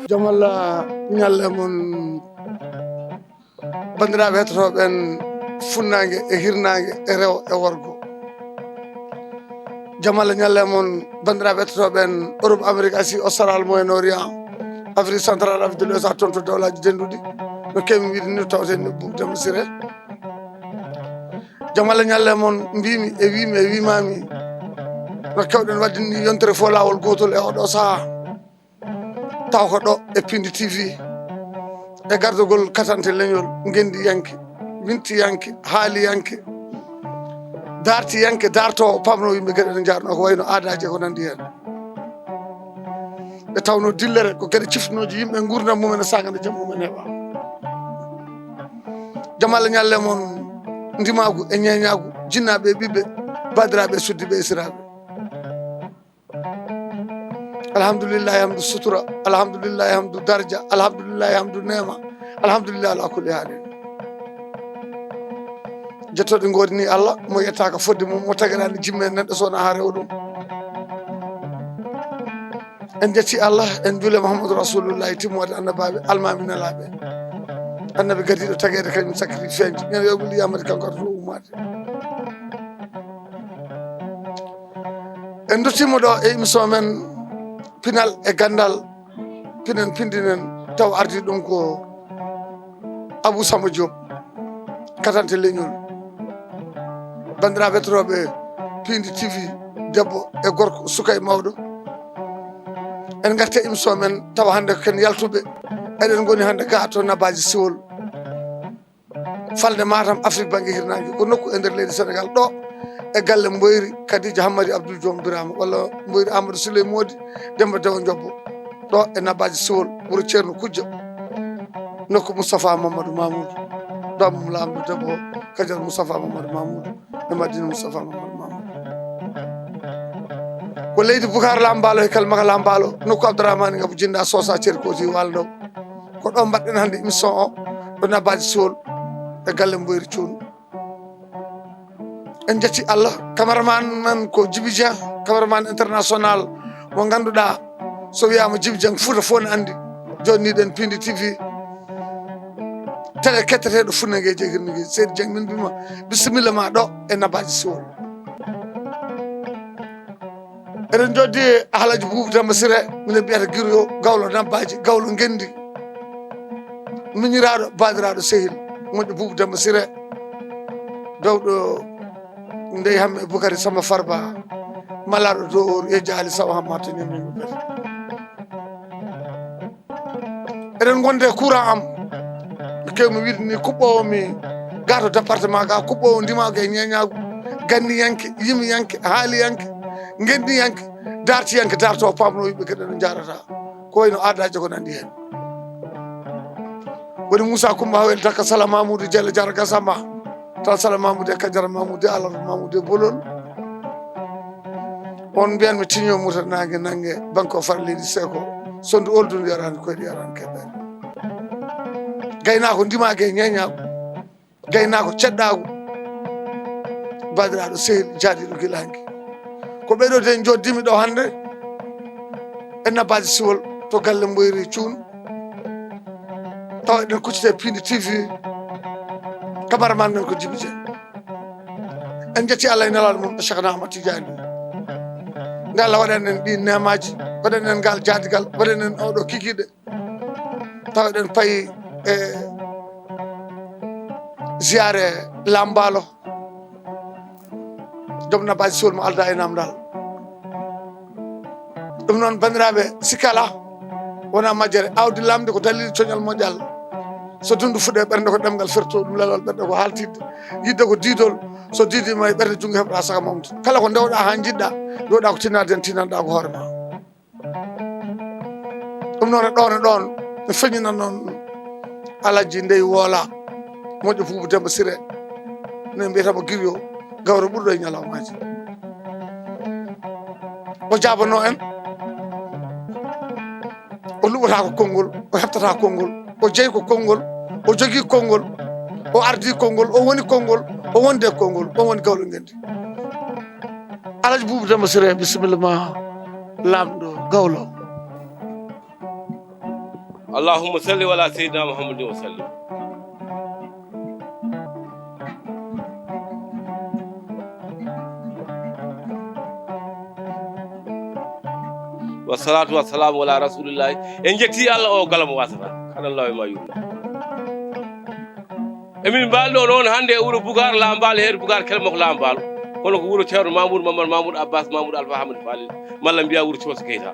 jamalla ñalle mon bandiraɓe hettotoɓen funnague e hirnague e rew e worgo jamalla ñalle mon bandiraɓe hettotoɓen Europe Amérique Asie Austral Moyen Orient Afrique centrale Afrique de l'Ouest toon to dawlaji denduɗi no kemi wiide ni tawten ne Boubou Siré jamalla ñalle mon mbimi e wimi e wimami no kewɗen wadde ni yontere fo lawol gotol e oɗo saaha taw ko ɗo e Pindi TV e gardugol katante leñol gendi yanke winti yanke haali yanke darti yanke darto pamno yimɓe gueɗe ɗe jarno ko wayno aadaji ko nandi hen ɓe tawno dillere ko gueɗe ciftunoji yimɓe gurdam mumen e sagande jaam mumen heɓa jamalla ñalle mon ndimagu e ñeñagu jinnaɓe e ɓiɓɓe badiraɓe suddiɓe e siraɓe alhamdulillahi hamdu sutura alhamdulillahi hamdu darja alhamdulillahi hamdu nema alhamdulillah ala kulli halin jettoɗe godini Allah mo yettaka fodde mum mo taguirani jimme neɗɗo sowona ha rewa ɗum en jetti Allah en juule Mouhamadou Rasulullahi timmode annabaɓe almami nelaɓe annabi gadiɗo taguede kañum sakkiri feñde ñande yowɓili yamade kanko to ummade en dottimo ɗo e émission men pinal e gandal pinen pindinen taw ardi ɗum ko Abou Samba Diop katante leñol bandiraɓe hettotoɓe Pindi TV debbo e gorko suka e mawɗo en garte émission men tawa hande ken yaltuɓe eɗen goni hande ga to Nabaji Siwol falde Matam Afrique banggue hirnague ko nokku e nder leydi Sénégal ɗo e galle Mboyri Kadija Hammadi Abdoul Diom Birama walla Mboyri Amadou Souley Modi Demba Dewo Diobbo ɗo e Nabaji Siwol wuuro ceerno Kujja nokku Moustapha Mamadou Mamoudou damum lamdo debbo Kadial Moustapha Mamadou Mamoudou e Madina Moustapha Mamadou Mamoudou ko leydi Boucar Lambalo e kalmaka Lambalo nokku Abdourahmane Ngabou Jinda Sosa Thier Koti Waldo ko ɗo mbaɗɗen hande émission o ɗo Nabaji Siwol e galle Mboyri Thioune en jetti Allah cameraman men ko Djiby Dieng cameraman international mo ganduɗa so wiyama Djiby Dieng Fouta fof ne andi jonniɗen Pindi TV télé ketteteɗo funnague jeegirnigueji Seydi Dieng min mbima bisimilla ma ɗo e Nabaji Siwol eɗen joddi Alhaji Boubou Demba Siré minen mbiyata guiroyo gawlo Nabaji gawlo gendi miñiraɗo badiraɗo sehil moƴƴo Boubou Demba Siré dawɗo ndey hamme Boukary Samba Farba malaɗo dow e jaali sawa hamma to ñamnimi ɓe eɗen gonde courant am kewmi wiide ni kuɓɓowo mi gato département ga kuɓɓowo ndimago e ñeñagu ganni yanke yimi yanke haali yanke gendi yanke darti yanke darto pamno yimɓe gueɗe ɗo jarata ko wayno aadaji ko nandi hen woni Moussa Coumba Hawel Dakka Sala Mamoudou Diallo Diarra Gassama tan Sala Mamoudou e Kadiara Mamoudou e Alarba Mamoudou e Bolol on mbiyanmi tiño mouta nangue nangue banque o fara leydi Seko sondu oldudu yarani koyɗi yarani keɓɓere gaynako ndimage e ñeñago gaynako ceɗɗago badiraɗo sehil jaadiɗo guilangue ko ɓeɗo de joddimi ɗo hande e Nabaji Siwol to galle Mboyri Thioune tawa eɗen kuccite Pindi TV cameraman men ko Djiby Dieng en jetti Allah e nelaɗo mum Cheikhna Ahmad Tidiane nde Allah waɗani en ɗi nemaji waɗani en ngal jaadigal waɗani en oɗo kikiɗe tawa eɗen payi e ziare Lambalo joom Nabaji Siwol mo alda e namdal ɗum noon bandiraɓe sikala wona majjere awdi lamde ko dalil coñal moƴƴal so dundu fuɗe ɓernde ko ɗemgal ferto ɗum lelal ɓerɗe ko haltidde yidde ko didol so didima e ɓerde junggo heɓɗa saka mamde kala ko dewɗa ha jiɗɗa dowɗa ko tinnade hen tinanɗa ko hoorema ɗum noon e ɗon e ɗon mi feññinan noon Alaji Ndey Woola moƴƴo Boubou Demba Siré ne mbiyatamo guirio gawro ɓurɗo e ñalawmaji o jabano en o luɓata ko konngol o heɓtata konngol o jeeyi ko konngol o jogui konngol o ardi konngol o woni konngol o wonde konngol o woni gawlo gendi Alaji Boubou Demba Siré bisimilla ma lamɗo gawlo اللهم صل على سيدنا محمد وسلم. والصلاة والسلام على رسول الله. إن جتي الله أو كلام واسطة كان الله ما يقول. أمين بالو نون هندي أورو بوغار لامبال هير بوغار كلمة لامبال. كلو أورو شهر مامور مامور مامور عباس مامور ألفا حمد فالي مالم بيا أورو شوس كيتا.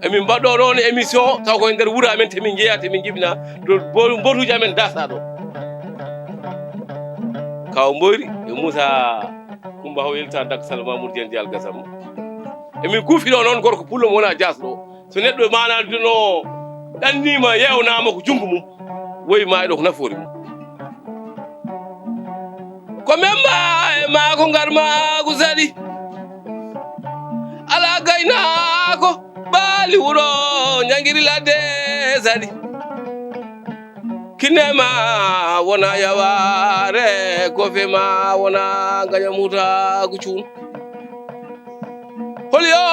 أمين بدو نون إميسيون تاو كو ندر وورا أمين تمين جيا تمين جبنا بورو جامن داسادو كاو موري موسى كومبا هو يلتا داك سلما مورجان ديال غاسام أمين كوفي نون غوركو بولو مونا جاسلو سو ندو مانا دونو دانيما يewna mako jungumu woy ma do nafoori mu ko memba ma ko ngarma ko sadi ala gayna ko bali wuro nyangiri ladde sadi kinema wona yaware ko fema wona ganya muta gucun holyo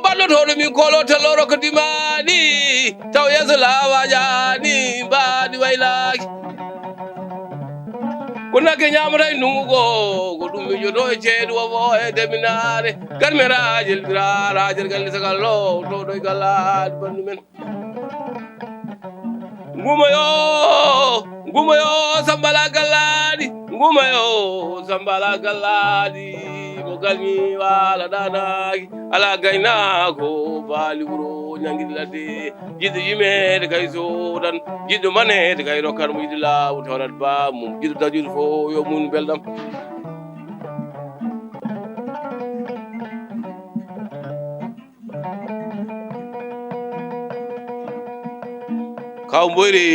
ballo to mi kolo teloro ko dimani taw yeso lawajani badi waylaki kuna ke nyamra nungo go dum mi jodo e ceedu wo e deminare garmeraje raje gal sagallo to do galad bandu men ngumayo sambala galadi ngumayo sambala galadi mo galmi wala danaki ala gayna ko bali wuro nyangidi ladde jiddu yimede kay sodan jiddu manede kay rokkar mo yidi law tawrat ba mum jiddu dajul fo yo mun beldam kaw mboyri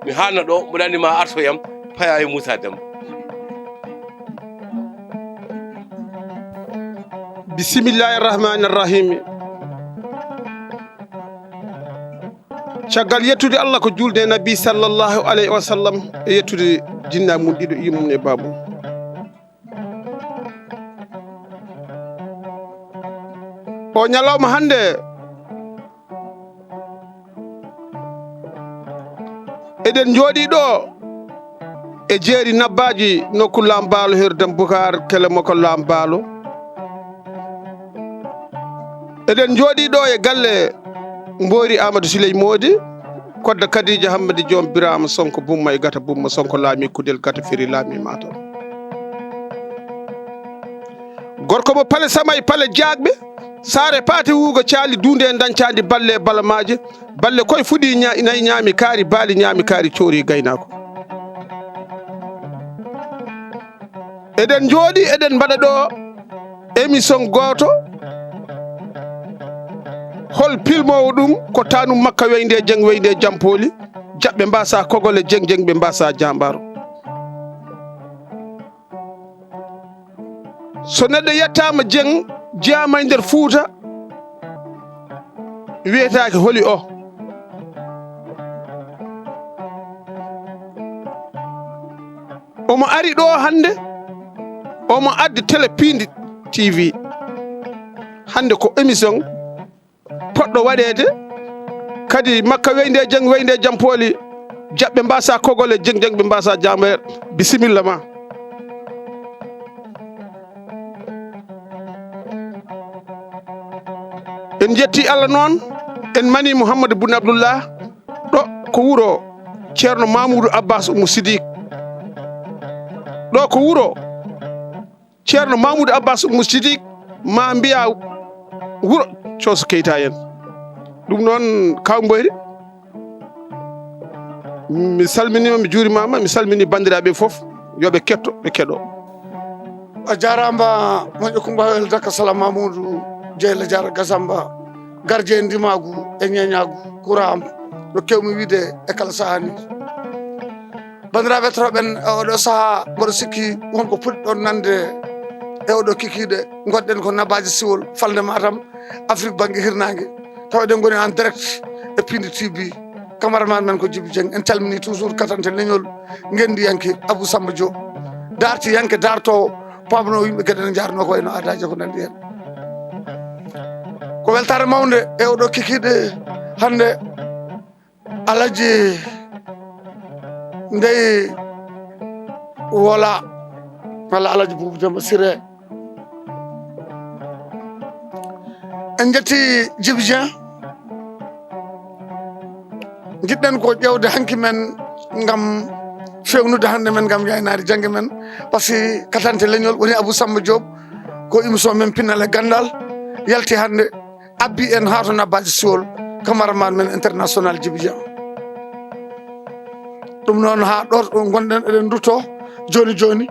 mi hanna do mo dandi ma arto yam paya e Moussa Demba. Bismillahir Rahmanir Rahim. Caggal yettude Allah ko julde nabi sallallahu alayhi wa sallam e yettude jinna mun dido imum ne babu. O nyalawma hande eden jodi do e jeeri nabbaji nokku lambalo herdam bukar kele moko lambalo eden jodi do e galle mbori Amadou Siley Modi kodda Kadija Hammadi Joom Birama Sonko bumma e gata bumma Sonko laami kudel gata firi laami mata gorko mo pale samay pale jaagbe sare pati wugo caali dunde en dancandi balle balamaje balle koy fudi nay nyaami kaari bali nyaami kaari coori gaynako eden jodi eden bada do émission goto hol pilmowo dum ko tanu makka weynde jeng weynde jampoli jabbe mbasa kogole jeng jeng be mbasa jambaro so neddo yettama jeng jama nder Fuuta wiyetaake holi o omo ari ɗo hande omo addi télé Pindi TV hande ko émission poɗɗo waɗede kadi makka weynde jeng weynde jampoli jabbe mbasa kogole jeng jeng be mbasa jambe bisimilla ma en jetti Allah non en mani Mouhamadou Boun Abdallah do ko wuro Ceerno Mamoudou Abbas Oumou Sidik do ko wuro Ceerno Mamoudou Abbas Oumou Sidik ma mbiya wuro Cooso Keita en dum non kaw mboyri mi salminima mi juurimama mi salmini bandiraɓe fof yoɓe ketto ɓe keɗo a jaramba moƴƴo Coumba Hawel Daka Salam Mamoudou Jeyla Diarra Gassamba gardien ndimagu e ñeñagu kuram no kewmi wiide e kala sahani bandiraɓe troɓen oɗo saaha mboɗo sikki wonko puɗɗi ɗon nande e oɗo kikiɗe goɗɗen ko nabaji siwol falde Matam Afrique banggue hirnangue taw eɗen goni en direct e Pindi TV camaraman men ko Djiby Dieng en calmini toujours katante leñol gendiyanke Abou Samba Diop darti yanke darto pamno yimɓe kadi ne jarno ko eno adaji ko nandi hen ko weltare mawde e oɗo kikiɗe hande alaji ndey wola walla alaji Boubou Demba Ciré en jetti Djiby Dieng jiɗɗen ko ƴewde hanki men ngam fewnude hande men ngam yaynade jangge men par ce que katante leñol woni Abou Samba Diop ko émission men pinnal e gandal yalti hande abbi en ha to nabbaji siwol camaraman men international Djiby Dieng ɗum noon ha ɗo gonɗen eɗen dutto joni joni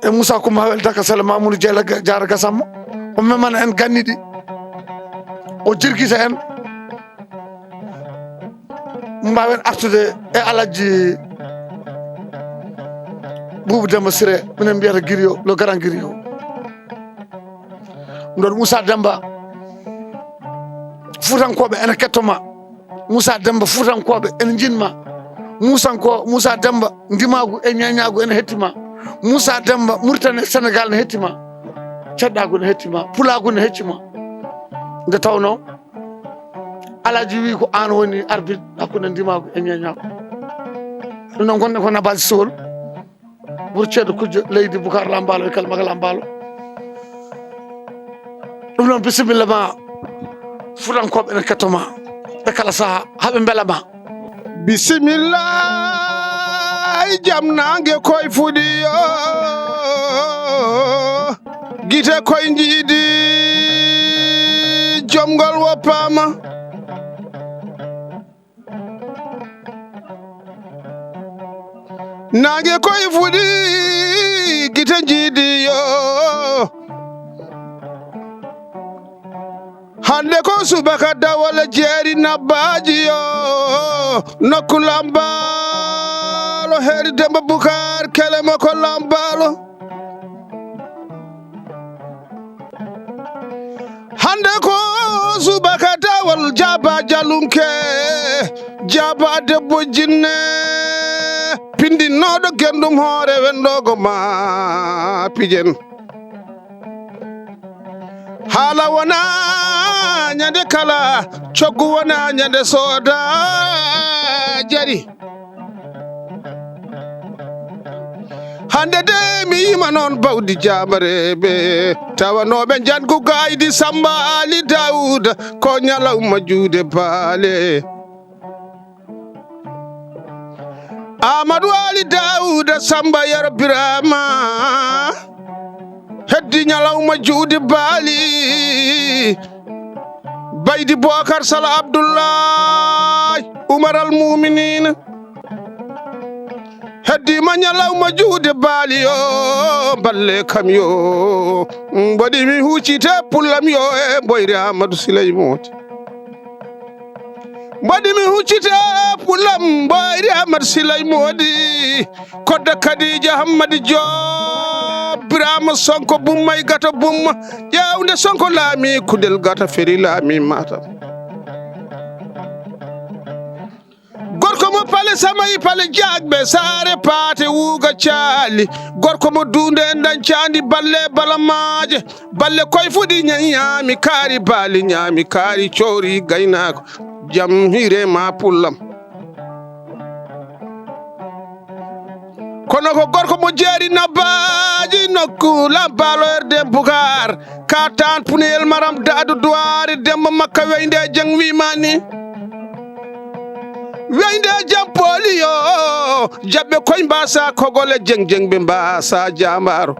e Moussa Coumba Hawel Daka Sala Mamoudou Diela Diara Gassama o memana en ganniɗi o jirguita en mbawen artude e alaji Boubou Demba Ciré minen mbiyata Guirio le grand Guirio ɗon Moussa Demba Fuutankoɓe ene kettoma Moussa Demba Fuutankoɓe ene jinma Moussa Demba ndimagu e ñañagu ene hettima Moussa Demba Mauritanie Sénégal ne hettima ceddagu ne hettima pulagu ne hettima nde tawno alaji wi ko an woni arbitre hakkude ndimagu e ñañagu ɗum noon gonɗen ko nabaji sowol ɓuuri ceedo kujjo leydi Boucar Lambalo e kalmaga Lambalo ɗum noon bisimilla ma Fuutankoɓe ene kettoma e kala saaha haaɓe beelama bisimillah jam nangue koye fuɗi yo guite koye jiiɗi jomgol woppama nangue koye fuɗi guite jiiɗi yo hande ko subaka dawala jeeri nabbaji yo nokku Lambalo heeri Demba Boucar kelema ko Lambalo hande ko subaka dawal jaba jalunke jaba debbo jinne pindinnoɗo gendum hoore wendogo ma pijen haala wona ñande kala coggu wona ñande sooda jari hande de mi yima noon bawdi jamareɓe tawanoɓe jangu gaydi Samba Ali Dawuda ko ñalawma juude baale Amadou Ali Dawuda Samba Yero Birama heddi ñalawma juude baali baydi Bocar Sala Abdoulaye Oumar al Muminin heddi ma ñalawma juude baali yo balle kam yo mbaɗi mi huccite pullam yo e Boyri Amadou Siley Moti mbaɗi mi huccite pullam Boyri Amadou Siley Modi kodda Khadija Hammadi Diop Birama Sonko bummay gata bumma ƴewnde Sonko laami kudel gata feri laami Matam gorko mo pale samayi pale jagɓe saare paate wuuga caali gorko mo dunde en dancandi balle balamaje balle koye fuɗi ñaami kaari baali ñaami kaari coori gaynako jam hiire ma pullam kono ko gorko mo jeeri nabbaji nokku Lambalo erde Boucar ka tan punel maram daadu duwari Demba Makka weynde jang wimani weynde jam pooli yo jaɓɓe koye mbasa kogole jeng jeng ɓe mbasa jambaro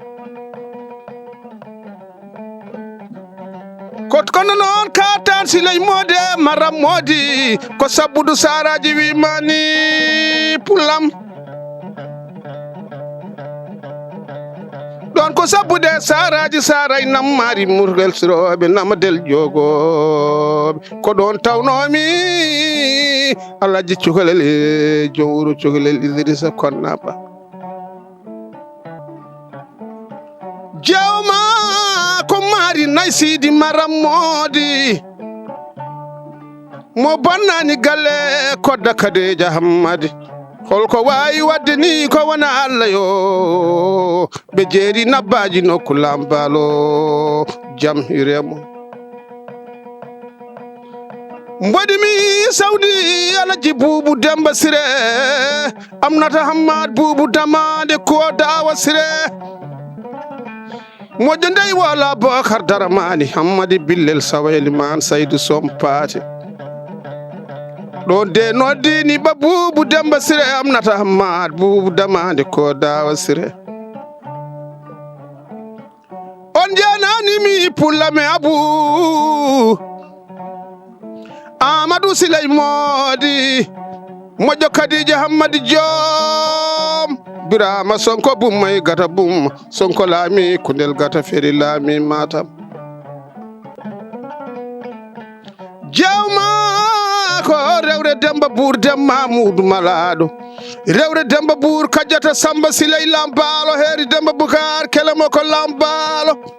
kono noon ka tan Siley Modi maram modi ko sabbudu saraji wimani pullam ɗon ko sabbude saraji saray nammari murgel siroɓe namadel jogoɓe ko ɗon tawnomi Alaji cukalel e jowuro cukalel Idrissa Konnaba jewma ko mari nay Sidi Maram Modi mo bonnani galle kodda Khadija Hammadi holko wayi wadde ni ko wona Allah yo ɓe jeeri nabbaji nokku lambalo jam hiremo mboɗimi sawdi alaji Boubou Demba Siré Aminata Hammad Boubou damade ko dawa Siré moƴƴo ndey wala Bakar Daramani Hammadi Billel Saweli man Saydou Sompate ɗo de noddini ba Boubou Demba Siré Aminata Hammad Boubou damade ko dawa Siré on jananimi pullame Abou Amadou Siley Modi moƴƴo Kadija Hammadi Joom Birama Sonko bummay gata bum Sonko laami kundel gata feri laami Matam jawma ko rewre Demba Bour Demba Mamoudou Malado rewre Demba Bour kajjata Samba Siley Lambalo heri Demba Boucar kelemo ko Lambalo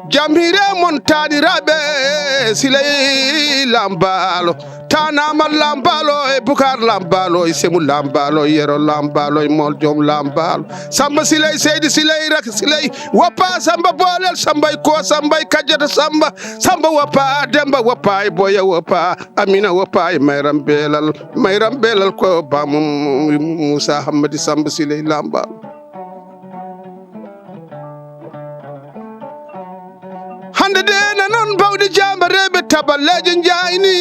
jamhire mon taaniraɓe Siley Lambalo tanama Lambalo e Boucar Lambalo e Semou Lambalo Yero Lambalo e Mol Joom Lambalo Samba Siley Seydi Siley rak Siley woppa Samba bolel Samba ko Samba kajjata Samba Samba woppa Demba woppa e Boya woppa Amina woppa e Mayram Belal ko bamu Moussa Hammadi Samba Siley Lambalo hande de nanon bawdi jamba rebe taballeje njayni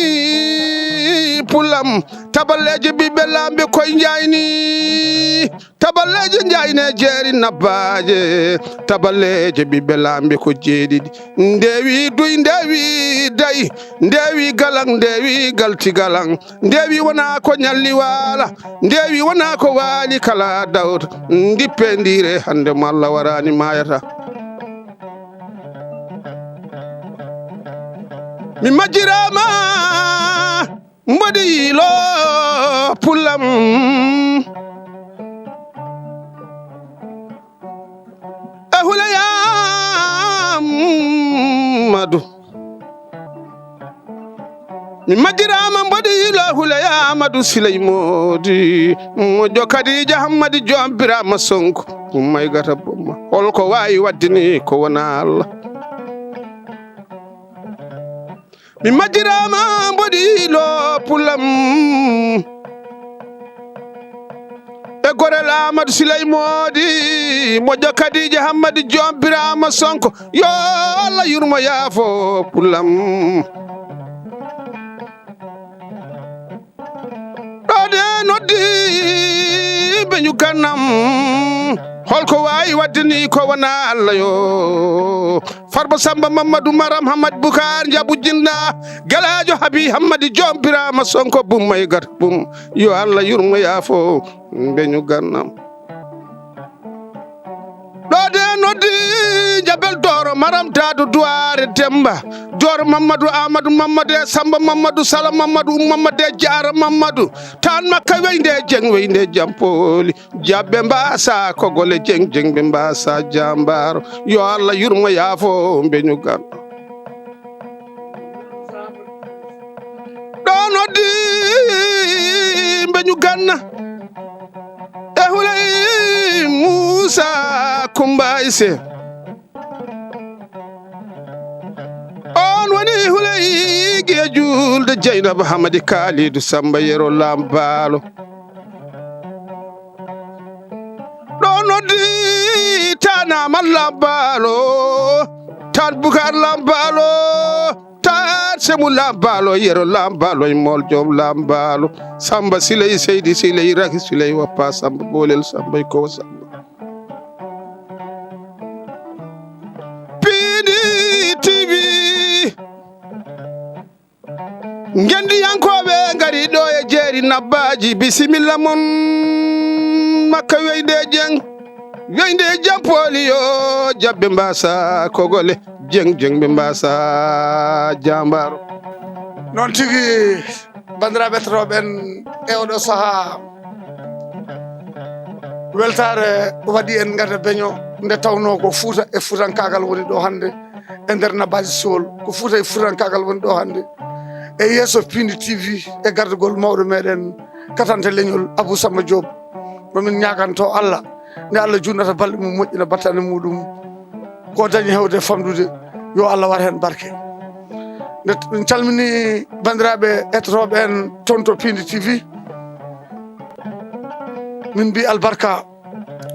pulam taballeje bibbe lambe koy njayni taballeje njayne jeeri nabbaje taballeje bibbe lambe ko jeedidi ndewi duy ndewi day ndewi galang ndewi galti galang ndewi wona ko nyalli wala ndewi wona ko wali kala dawt ndipendire hande malla warani mayata mi majjirama mboɗi lo pulam e huleyam madu mi majjirama mboɗi lo huleyamadu Siley Modi moƴƴo Kadija Hammadi Joom Birama Sonko bummay gata bumma holko wawi waddini ko wona Allah mi majjirama mboɗi lo pulam e gorel Amadou Siley Modi moƴƴo Kadija Hammadi Joom Birama Sonko yo Allah yurmo yaafo pulam ɗo de noddi beñu kannam holko wawi waddini ko wona Allah yo Farba Samba Mamadou Maram Hamad Boucar jabu jinna galajo Habi Hammadi Joom Birama Sonko bummay gat bum yo Allah yurmo yaafo beñu gannam ɗo de noddi jabel Doro Maram Dadu Duware Demba Doro Mamadou Amadou Mamadou e Samba Mamadou Sala Mamadou Mamadou e Diara Mamadou tan makka weynde jeng weynde jampoli jabbe mbasa kogole jeng jeng be mbasa jambaro yo Allah yurmo yaafo beñu gan ɗo noddi beñu ganna e Huley Moussa Coumba Isse on woni Huley giya julde Dieynaba Hamadi Kalidou Samba Yero Lambalo ɗo noddi tanama Lambalo tan Boucar Lambalo tan Semou Lambalo Yero Lambalo e Mol Joom Lambalo Samba Siley Seydi Siley Raki Siley woppa Samba bolel Samba ko Samba TV ngendi yankoɓe ngari ɗo e jeeri nabbaji bisimilla mon makka weynde jampoli yo jabbe mbasa kogole jeng ɓe mbasa jambaro noon tigi bandiraɓe hettoroɓen e oɗo saaha weltare waɗi en gada beño nde tawno ko Fouta e Fuutankagal woni ɗo hande e nder nabbaji Sowol ko Fouta e Fuutankagal woni ɗo hande e yeeso Pindi TV e gardugol mawɗo meɗen katante leñol Abou Samba Diop momin ñaganto Allah nde Allah junnata balɗe mum moƴƴina battane muɗum ko dañi hewde famdude yo Allah wat hen barke nde min calmini bandiraɓe hettotoɓe en toon to Pindi TV min mbi albarka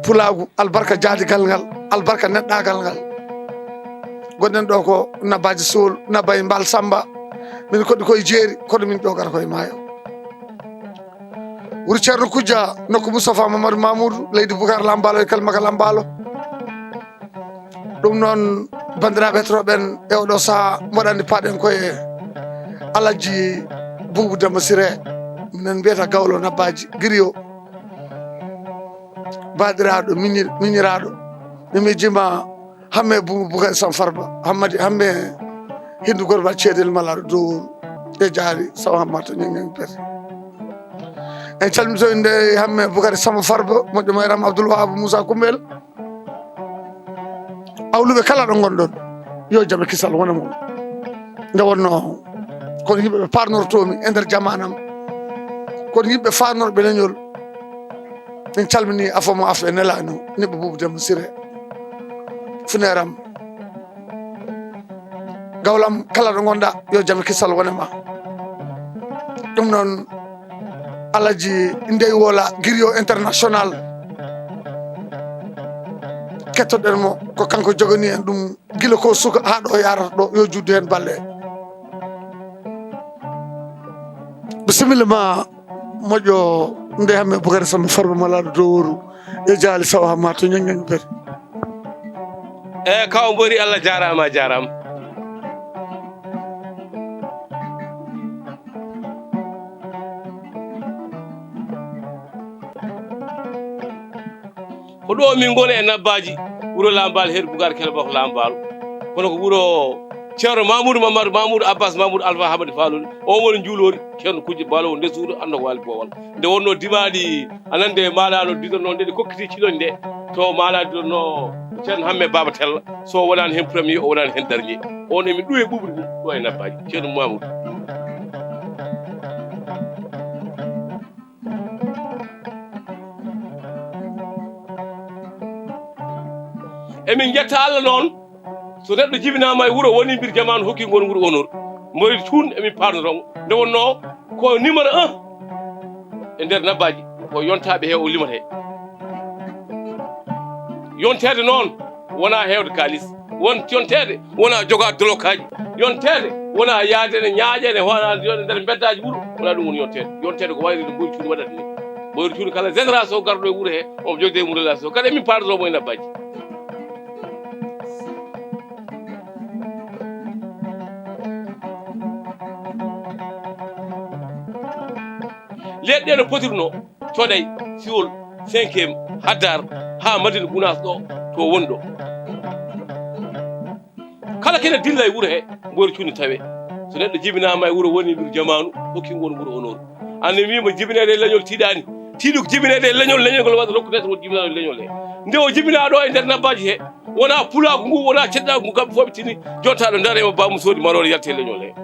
pulagu albarka jaadigal ngal albarka neɗɗagal ngal gonɗen ɗo ko Nabaji Sool Nabaye Mbal Samba min koɗi koye jeeri kono min ƴogata koye maayo wuro ceerno Kujja nokku Moustapha Mamadou Mamoudou leydi Boucar Lambalo e kalmaka Lambalo ɗum noon bandiraɓe hettotoɓe en e oɗo saaha mboɗandi paɗen koye Alaji Boubou Demba Siré minen mbiyata Gawlo Nabaji Guiriyo baɗiraɗo miñiraɗo mi mijima hamme Boubou Boucar Sam Farba hamme Hindu Gorba Ceedel Malaɗo dow e jaari saw hammata ñeñen pete en calmito nde hamme Boukari Samba Farba moƴƴo mayram Abdoul Wahab Moussa Koumbel awluɓe kala ɗo gonɗon yo jaame kisal wona moon nde wonno kono yimɓeɓe parnortomi e nder jamanam kono yimɓe farnorɓe leñol en calmini afomo af e nelano neɓɓo Boubou Demba Siré funeram gawlam kala ɗo gonɗa yo jaame kisal wonema ɗum noon Alaji Ndey Wola Guiriyo International kettoɗen mo ko kanko jogani en ɗum gila ko suka ha ɗo yarata ɗo yo juddu hen balle bisimilla ma moƴƴo nde hamme Boukari Samba Farba Malaɗo Doworu e jaali saw hamma to ñañañi pete kaw mbori Allah jarama jarama ko ɗo min goni e Nabbaji wuro Lambal heeɗo Boucar Kelbako Lambal kono ko wuro ceerno Mamoudou Mamadou Mamoudou Abbas Mamoudou Alpha Hamadi Falori o woni juulori ceerno Kujje Balowo nde suudo anda ko waali Bowal nde wonno dimaɗi anande malano diɗonno nde ɗe kokkiti ciloñ nde to mala diɗonno ceerno Hamme Baba Tella so wonani hen premier o wonani hen dernier on emi ɗuwe ɓuɓri ɗum ɗo e Nabbaji ceerno Mamoudou emin jetta Allah noon so neɗɗo jibinama e wuuro woni bir jamanu hokki ngon wuuro onor mboyri tun emin parnotomo nde wonno ko numéro 1 e nder Nabbaji ko yontaɓe he o limate yontede noon wona hewde kalis yontede wona jogade dolokaji yontede wona yaadene ñaaƴene wona nder beddaji wuuro wona ɗum woni yontede ko wayri no mboyri tun waɗata ni mboyri tun kala génération garɗo e wuuro he omo jogde mum relation kadi emin parnotomo e Nabbaji leɗɗe no potirno coɗay siwol 5e haddar ha Madina Gounass ɗo to woni ɗo kala kene dilla e wuuro he mboyri cunni tawe so neɗɗo jibinama e wuuro woni bir jamanu hokki ngon wuuro onor ande mimo jibinede e leñol tiiɗani tiiɗi ko jibinede e leñol ngol waɗa rokkudete won jibinade e leñol he nde o jibina ɗo e nder Nabbaji he wona pulago ngu wona ceɗɗago ngu kamɓe fof ɓe tini jontaɗo darema bamum soodi marore yalte e leñol he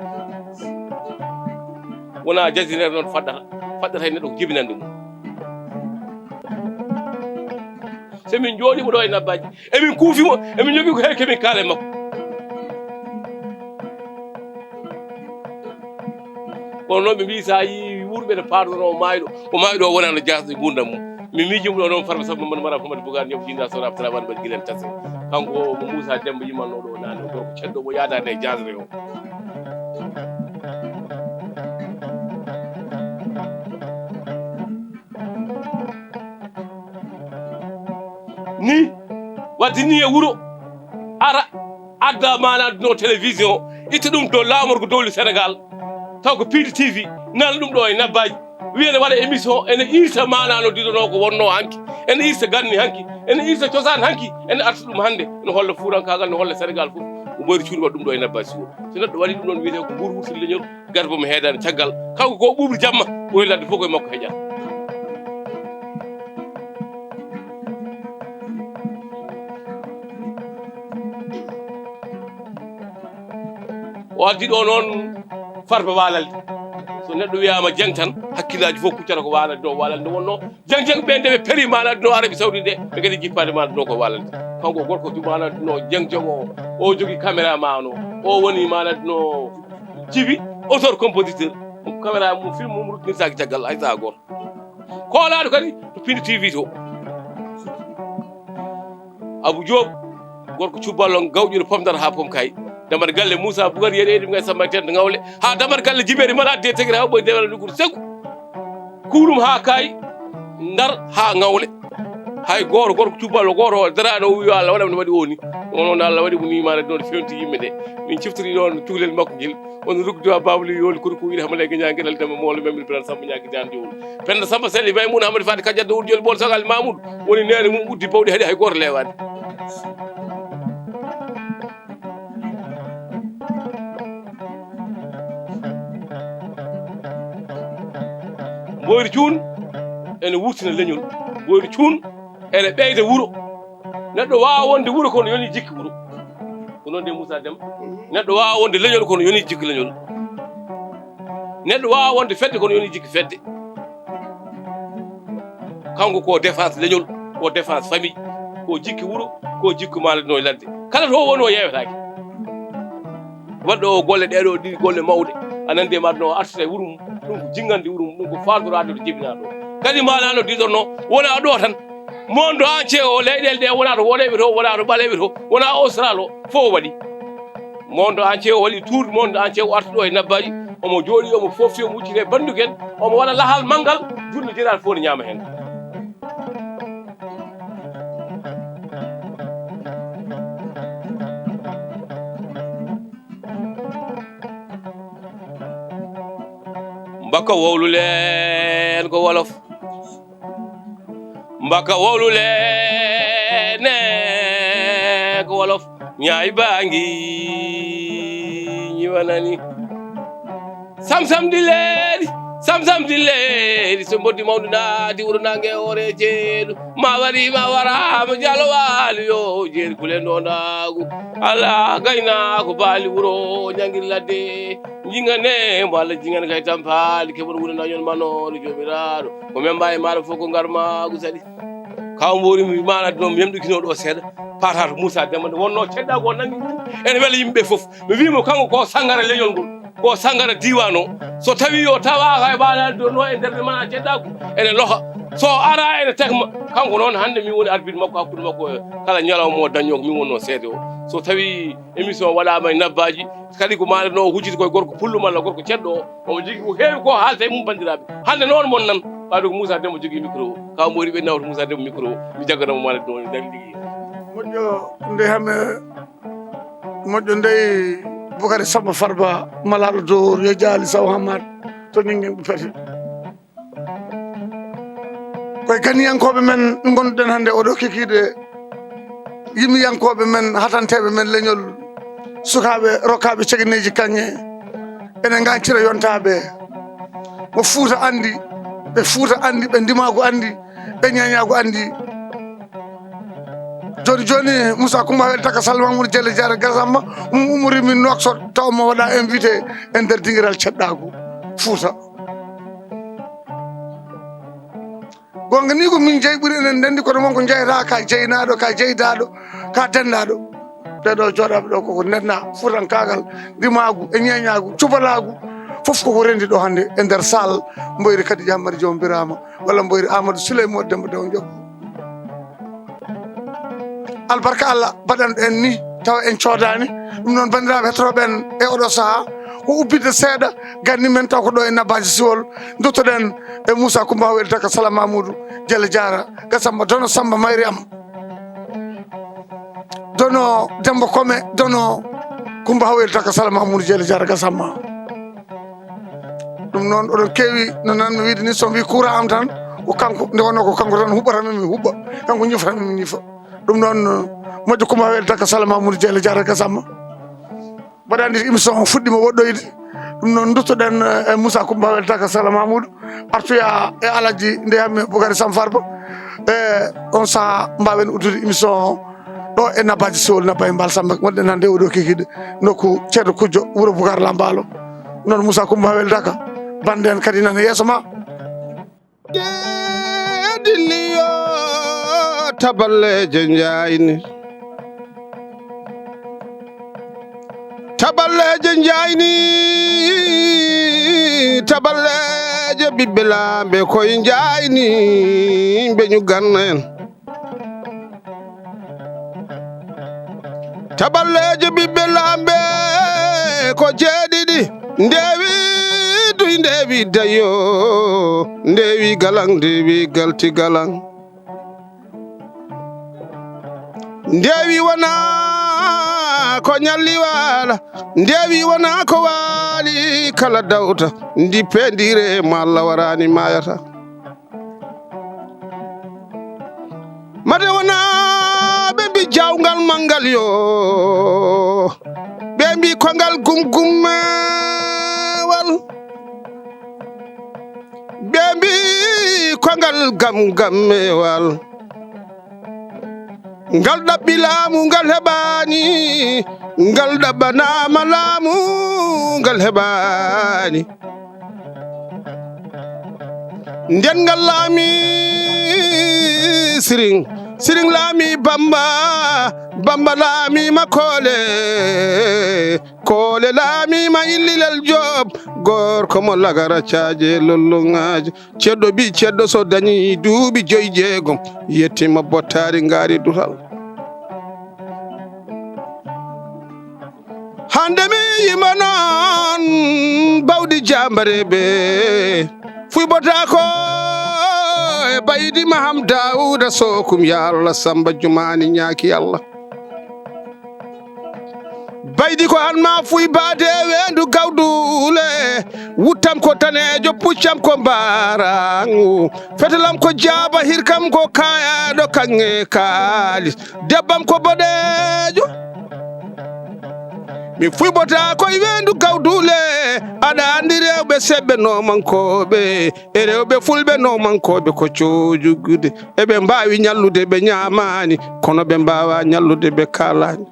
wona jasinaire noon faddata e neɗɗo ko jibinande mum so min jooɗima ɗo e Nabbaji emin kuufimo emin jogui ko heewi kemin kaala e makko kono noon ɓe mbi sa yi wuurɓe ne pardono o maayiɗo o wonano jasɗo e gurdam mum mi miijimo ɗo noon Farba Samba Mamadou Hamadi Boucar ñom finda sona Abdourahmane mbaɗi guilen tase kanko mo Moussa Demba yimanno ɗo nane o gorko ceddo mo yaadade e jasre o ni wadde ni e wuuro ara adda mana no télévision itta ɗum dow laamorgo dowli Sénégal taw ko Pindi TV nana ɗum ɗo e Nabbaji wiyene waɗa émission ene irta mana no diɗono ko wonno hanki ene irta ganni hanki ene irta cosaan hanki ene arta ɗum hande no holla fuurankagal no holla Sénégal fof ko mboyri cuuɗi waɗa ɗum ɗo e Nabbaji Sow so neɗɗo waɗi ɗum ɗon wiyete ko ɓuuri wurtide leñol garba mo heedani caggal kanko ko ɓuuɓri jamma ɓuri ladde fof koye makko heeƴata o addi ɗo noon farba walalde so neɗɗo wiyama jeng tan hakkillaji fof kuccata ko walalde ɗo walalde nde wonno jeng ɓe nde ɓe peeri malalde no Arabie Saoudite de ɓe kadi jippade malalde no ko walalde kanko gorko malalde no jeng jogo o jogui caméra ma no o woni malalde no jibi auteur compositeur caméra mum film mum ruttinirtaki caggal hay saha goto koolaɗo kadi to Pindi TV to Abou Diop gorko cuballo gawƴuɗo pomdata ha pom kay damar galle Moussa Bougar yeɗeɗi ɗum e Samba Tende Ngawle ha damar galle Jiberi mala de tagiri ha ɓoy dewal ɗuguɗo segu kuɗum ha kay Ndar ha Ngawle hay goto gorko cuballo goto darano o wi Allah waɗam no waɗi oni onon Allah waɗi mo nimade ɗo fewti yimɓe de min ciftori ɗon tuhlel makko guel on rugdiwa babli yoli kono ko wiide hamalay gaña gueɗal dema mawlo memri pren Samba ñaki jan jowol penda Samba Sali Maymouna Hamadi Fati kadiata wur joli bol sagal Mamoudou woni nene mum uddi bawɗi haɗi hay goto lewade Boyri Cuun ene wurtina leñol Boyri Cuun ene ɓeyda wuro neɗɗo wawa wonde wuro kono yoni jikki wuro ko noon de Moussa Demba neɗɗo wawa wonde leñol kono yoni jikki leñol neɗɗo wawa wonde fedde kono yoni jikki fedde kanko ko défense leñol ko défense famille ko jikki wuro ko jikki malade no ladde kala to woni o yewetake wadɗo o golle ɗeɗo ɗi golle mawɗe anande maɗa no artata e wuro mum ɗum ko jingande wuro mum ɗum ko faldorade to jibina ɗo kadi malano ɗiɗorno wona ɗo tan monde entier o leyɗele ɗe wona to woɗeɓe to wona to ɓaleɓe to wona Austral o fof waɗi monde entier o waɗi tour monde entier o arta ɗo e nabbaji omo jooɗi omo fofti omo huccine banduken omo waɗa lahal manggal julde jeeɗaɗo fof ne ñama hen mbakka wowlulen ko wolof mbakka wowlulen ko wolof ñaay baangi ñiwanani samsam dilleedi so mboddi mawdu naati wuro nangue ore jeeɗu ma wari ma warama jalo waali yo jeeri kulen ɗo ndagu ala gayna ko baali wuro ñanguir ladde jingane mo Allah jingane kay tampali keɓoɗo wuro dañon manoɗo jomiraɗo ko men mbawi maɗa fof ko garmagu saɗi kaw mborimi manade noon mi yemɗikino ɗo seeɗa pata to Moussa Demba nde wonno cedɗa ko nangi ene weela yimɓeɓe foof mi wimo kanko ko sangara leñol ngol ko sangara diwan o so tawi o tawaka e ɓaɗade do no e nder mana cedɗako ene loha so ara ene tekma kanko noon hande min woni arbitre makko hakkude makko kala ñalawma o dañño ko min wonno seede o so tawi émission waɗama e nabbaji kadi ko maɗa no hujjiti koye gorko pullo malla gorko cedɗo o omo jogui ko heewi ko haalta e mum bandiraɓe hande noon mon nan ɓaɗo ko Moussa Demba jogui micro o kaw mori ɓe nawto Moussa Demba micro o mi jagganamo maɗa ɗo dari ligui moƴƴo nde hame moƴƴo ndey Boukary Samba Farba malaɗo dowr yo jaali Sow Hamad to ñinguinɓe peti koye ganiyankoɓe men gonɗuɗen hannde oɗo kikiɗe yimmiyankoɓe men hatanteɓe men leñol sukaɓe rokkaɓe cegineji kanŋe ene gancira yontaɓe mo Fouta andi ɓe Fouta andi ɓe ndimago andi ɓe ñañago andi joni Moussa Coumba Wele Taka Sall Mamoudou Diallo Diarra Gassama umori min nokso taw mo waɗa invité e nder dinguiral ceɗɗago Fouta gonga ni ko min jeeyi ɓuuri enen ndendi kono wonko jeyata ka jeynaɗo ka jeydaɗo ka dendaɗo ɓeɗo joɗaɓe ɗo koko nenna fuutankagal ndimagu e ñeñagu cubalagu foof koko rendi ɗo hannde e nder salle mboyri kadi Diamady Diom Birama walla mboyri Amadou Souleymane Demba Dew Jokko albarka Allah mbaɗanɗo en ni tawa en coodani ɗum noon bandiraɓe hetoroɓe en e oɗo saaha ko ubbide seeɗa ganni men taw ko ɗo e nabbaji siwol duttoɗen e Moussa Coumba Wele Taka Sall Mamoudou Diallo Diarra Gassama dono Samba Mayriam dono Demba Kome dono Coumba Wele Taka Sall Mamoudou Diallo Diarra Gassama ɗum noon oɗon keewi no nanmi wiide ni so wi courant am tan ko kanko nde wonno ko kanko tan huɓatami mi huɓɓa kanko ñifratami mi ñifa ɗum noon moƴƴo Coumba Wele Taka Sall Mamoudou Diallo Diarra Gassama mbaɗa andi émission o fuɗɗima woɗɗoyde ɗum noon duttoɗen e Moussa Coumba Wele Taka Sall Mamoudou artoya e alaji nde hammi Boukary Samba Farba e on saaha mbawen uddude émission o ɗo e nabbaji sowol nabba e mbal Samba wonɗen hannde oɗo kikiɗe nokku ceerno Kujjo wuuro Boukary Lambalo non Moussa Coumba weldaka bande en kadi nana yeeso ma dilliyo taballeje njayni taballeje ɓiɓɓe lamɓe koye njayni ɓe ñu ganna en taballeje ɓiɓɓe lamɓe ko jeeɗiɗi ndewi duy ndewi dayo ndewi galang ndewi galti galang ndewi wona ko ñalli wala ndewi wona ko waali kala dawta ndi pendire ma Allah warani mayata made wona ɓe mbi jawgal mangal yo ɓe mbi kongal gumgummewal ɓe mbi kongal gamgammewal ngal ɗaɓɓi laamu ngal heɓani ngal ɗaɓɓanama laamu ngal heɓani nden ngal laami siring laami bamba laamima koole laamima illilel Joob gorko mo lagara caaje lollongaji ceddo bi ceddo so dañi duuɓi 5 yettima bottari ngaari dutal hande mi yima noon bawɗi jambareɓe fuybota ko e baydi Maham Dawuda Sokum ya Allah Samba Jumani ñaaki Allah baydi ko an ma fuy baade wendu gawdule wuttam ko tanejo puccam ko mbarangu fetelam ko jaaba hirkam ko kayaɗo kange kaalis debbam ko boɗejo mi fuybota koye wendu gawdule aɗa andi rewɓe seɓɓe nomankoɓe e rewɓe fulɓe nomankoɓe ko cojugude eɓe mbawi ñallude ɓe ñamani kono ɓe mbawa ñallude ɓe kalani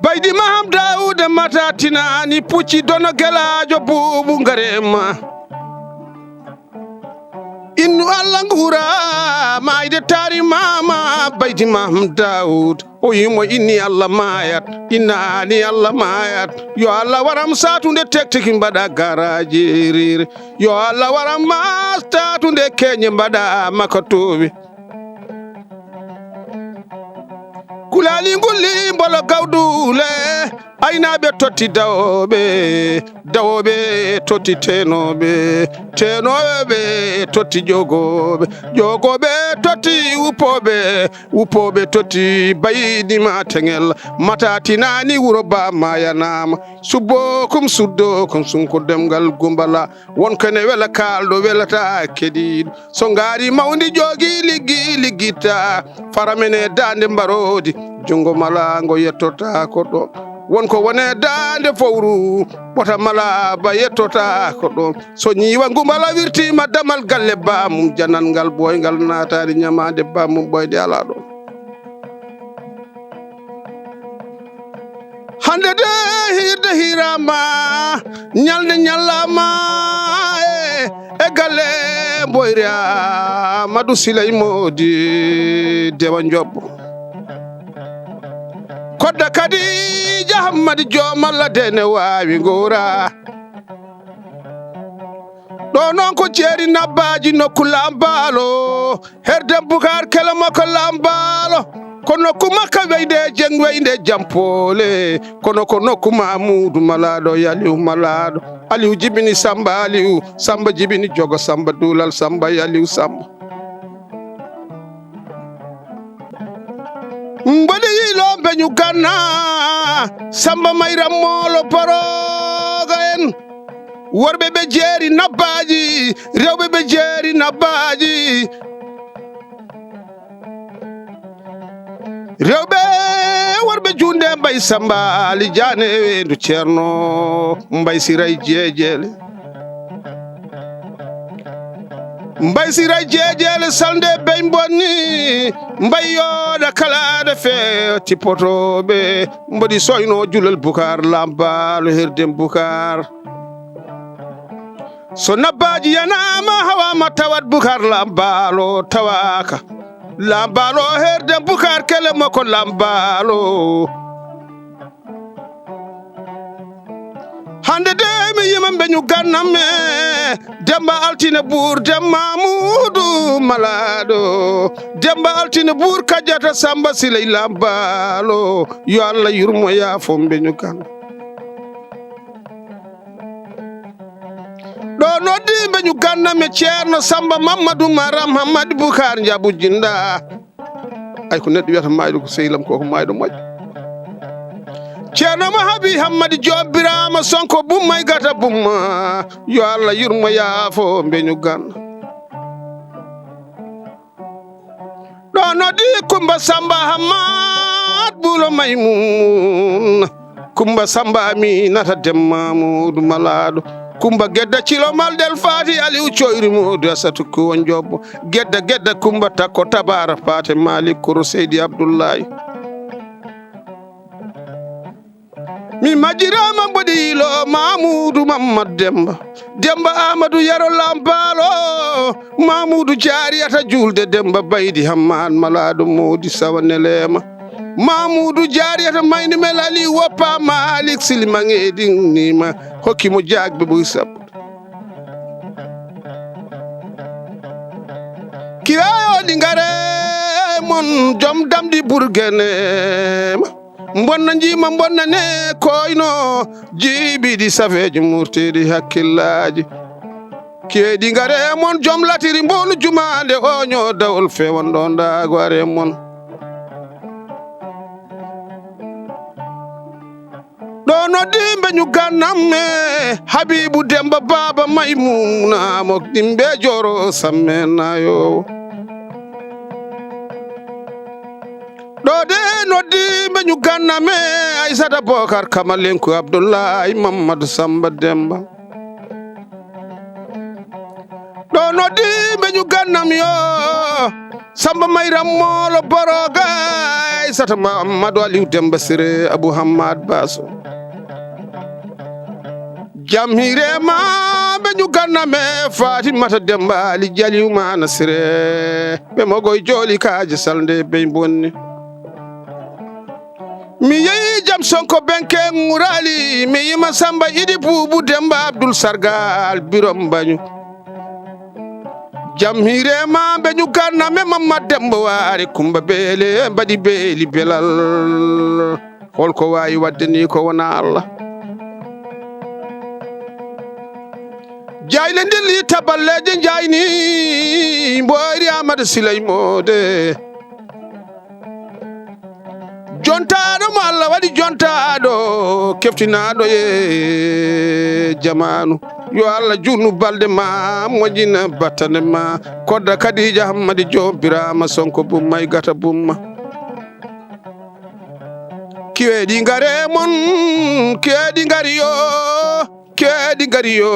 baydi Maham Dawuda matatinani pucci dono gelajo buubu ngarema innu Allah ngura mayde taari mama baydi Maham Dawuda o yimo inni Allah mayat innani Allah mayat yo Allah waram satunde tektiki mbaɗa garaji rire yo Allah waram mastatunde keñe mbaɗa makatoɓe kulali ngulli mbolo gawdule aynaɓe totti dawoɓe totti tenoɓe totti jogoɓe totti uppoɓe totti baydima teŋel matatinani wuro bama yanama subbokum suddokum sunko demgal gumbala wonkone wela kalɗo welata keɗiɗo so ngari mawdi jogi liggitta faramene dande mbarodi jungo malango yettota ko ɗo wonko wone dande fowru ɓota malaba yettota ko ɗo so ñiwa ngumbala wirtima damal galle bamum janangal ɓoyngal natani ñamade bamum ɓoyde ala ɗo hande de hirde hirama ñalde ñallama e galle Boyri Amadou Siley Modi dewa Njobbo kodda kadi Jahammadi Jomalla dene wawi ngora ɗo noon ko jeeri nabbaji nokku lambalo herde Bukar kelama ko lambalo ko nokku makka weyde jeng weyde jampole kono ko nokku Mamoudou Malaɗo Yaliou Malaɗo Aliou jibini Samba Aliou Samba jibini Jogo Samba Dulal Samba Yaliou Samba mbaɗi yilombe ñu ganna Samba Mayra Molo Paroga en worɓe ɓe jeeri nabbaji rewɓe ɓe jeeri nabbaji rewɓe worɓe junde Mbay Samba Ali Diané wendu Ceerno Mbay Siray Jeejele mbay sira jeejele salde bey bonni mbay yoda kalade fe tipotoɓe mboɗi soyno julal bukar lambalo herdem bukar so nabbaji yanama hawama tawat bukar lambalo tawaka lambalo herdem bukar kele makko lambalo hande de mi yima beñu ganname demba altine bour demma mudu malado demba altine bour kadiata samba silay lambalo yo Allah yurmo yaafo beñu gan do noddi beñu ganname ceerno samba mamadou maram hamadi bukar jabu jinda ay ko neddo wiyata maydo ko seylam ko maydo moƴƴo ceerno mahabi hammadi jobbirama sonko bumma e gata bumma yo Allah yurmo yaafo beñu ganna ɗo noddi kumba samba hammad buulo maymun kumba samba aminata demmamudu malado kumba gedda cilomal del fati aliou coyri mudu asatu ko won jobbo gedda kumba takko tabara fate malik koro seydi abdoullahi mi majirama mboɗilo mamoudou mamad demba amadou yaro lambalo mamoudou jariyata julde demba baydi hammad malado modi sawanelema mamoudou jariyata mayni mel ali woppa malik silimangeɗi nima hokkimo jagbe ɓoy sabbude kirayo ɗi gare mon joom damɗi ɓurguenema bonna jima bonnane koyno jiibiɗi safeji murtiɗi hakkillaji keeɗi gare mon joom latiri mbolu jumande oño dawol fewon ɗo ndago are mon ɗo noddi beñu gannamme habibu demba baba maymuna mo ɗimɓe joro sammenayo ɗo de noddi beñu ganname aissata bokar kamalenko abdoullahi mamadou samba demba ɗo noddi beñu gannam yo samba mayram molo boroga aissata mamadou aliou demba siré abou hammad baso jam hirema beñu ganname fatimata demba ali jaliou mana siré ɓe mogoy jooli kaji salde bey bonni mi yeyi jam sonko benke ngurali mi yima samba idi bubu demba abdul sargal birom bañu jam hirema beñu ganname mamad demba wari kumba beele mbaɗi beeli belal holko wawi wadde ni ko wona Allah jayle ndilli taballeje jayni mboyri amadou silay mode jontaɗo mo Allah waɗi jontaɗo keftinaɗo e jamanu yo Allah junnu balde ma moƴƴina battane ma kodda kadija hammadi jobbirama sonko bumma e gata bumma keeɗi gare mon keeɗi gari yo